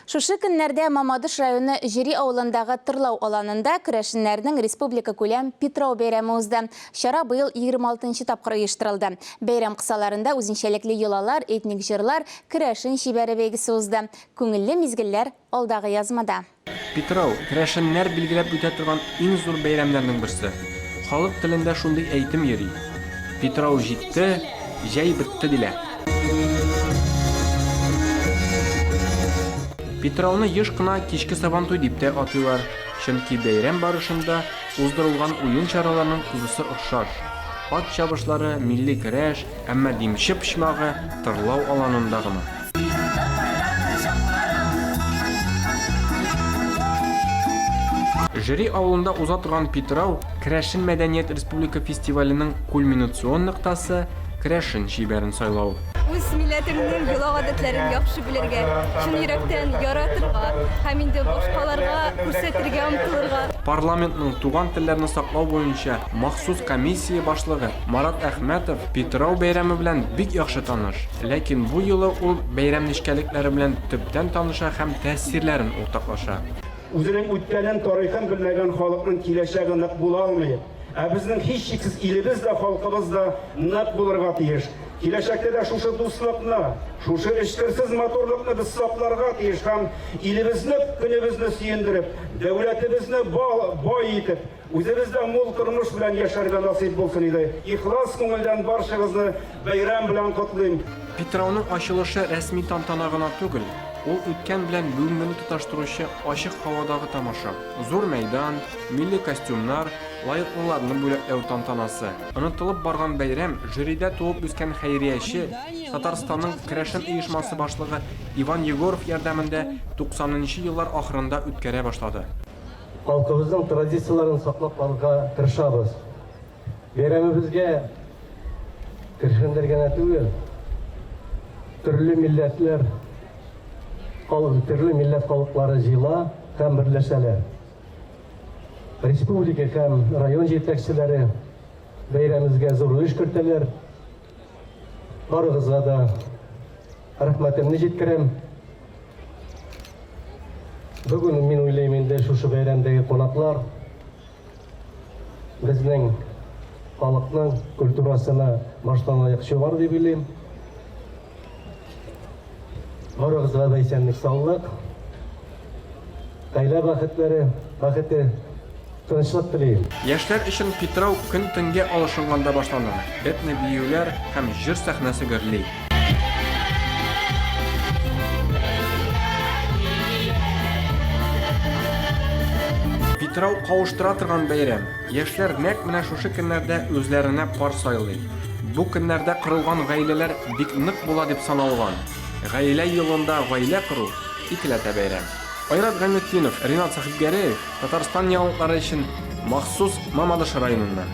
Шушы көннәрдә Мамадыш районы Жери авылындагы Тырлау аланында көрәшеннәрнең республика күләм Питрау бәйрәме узды. Чара быел 26-нчы тапкыр оештырылды. Бәйрәм кысаларында үзенчәлекле йолалар, этник җырлар, көрәшен шибәре бәйгесе узды. Күңелле мизгелләр алдагы язмада. Питрау көрәшеннәр билгеләп үтә торган иң зур бәйрәмнәрнең берсе. Халык телендә шундый әйтем йөри. Питрау җитте, җәй бетте дилә. Питрауны еш кына кичке сабантуй дип тә атыйлар, чөнки бәйрәм барышында уздырылган уен чараларының күбесе охшаш. Ат чабышлары, милли көрәш, әмма димче почмагы Тырлау аланында гына. Жери авылында уза торган Питрау Көрәшен мәдәният республика фестиваленең кульминацион ноктасы көрәшен шибәрен сайлау. Үз милләтемнең йола гадәтләрен яхшы белергә, чын йөрәктән яратырга, һәм инде башкаларга күрсәтергә омтылырга. Парламентның туган телләрне саклау буенча махсус комиссия башлыгы Марат Әхмәтов Питрау бәйрәме белән бик яхшы таныш. Ләкин бу юлы ул бәйрәм нечкәлекләре белән төптән таныша һәм тәэсирләрен уртаклаша. Үзенең үткәнен, тарихын белмәгән халыкның киләчәге нык була алмый. Ә безнең һичшиксез илебез дә, халкыбыз да нык булырга тиеш. Киләчәктә дә шушы дуслыкны, шушы эшкерсез матурлыкны без сакларга тиеш һәм илебезне, көнебезне сөендереп, дәүләтебезне бай итеп, үзебездә мул тормыш белән яшәргә насыйп булсын иде. Ихлас күңелдән барчагызны бәйрәм белән котлыйм. Питрауның ачылышы рәсми тантана гына түгел, ул үткән белән бүгенне тоташтыручы ачык һавадагы тамаша. Зур мәйдан, милли костюмнар, лаеклыларны бүләкләү тантанасы. Онытылып барган бәйрәм Жиридә туып үскән хәйрияче, Татарстанның көрәшен оешмасы башлыгы Иван Егоров ярдәмендә 90-нчы еллар ахырында үткәрә башлады. Халкыбызның традицияларын саклап калырга тырышабыз. Бәйрәмебезгә көрәшеннәр генә түгел, төрле милләтләр, төрле милләт халыклары җыела һәм берләшәләр. Республика һәм район җитәкчеләре бәйрәмебезгә зур өлеш кертәләр. Барыгызга да рәхмәтемне җиткерәм. Бүген мин уйлыйм инде шушы бәйрәмдәге кунаклар безнең халыкның культурасына баштан аяк чыгар дип уйлыйм. Барыгызга да исәнлек, саулык, гаилә бәхете, тынычлык телим. Яшьләр өчен Питрау көн-төнгә алышынганда башлана. Этне биюләр һәм җыр сәхнәсе гөрли. Питрау кавыштыра торган бәйрәм. Яшьләр нәкъ менә шушы көннәрдә үзләренә пар сайлый. Бу көннәрдә кырылган гаиләләр бик нык була дип саналган. Гаилә елында гаилә кору икеләтә бәйрәм. Айрат Гайнетдинов, Ринат Сахибгәрәев, Татарстан яңалыклары өчен махсус Мамадыш районыннан.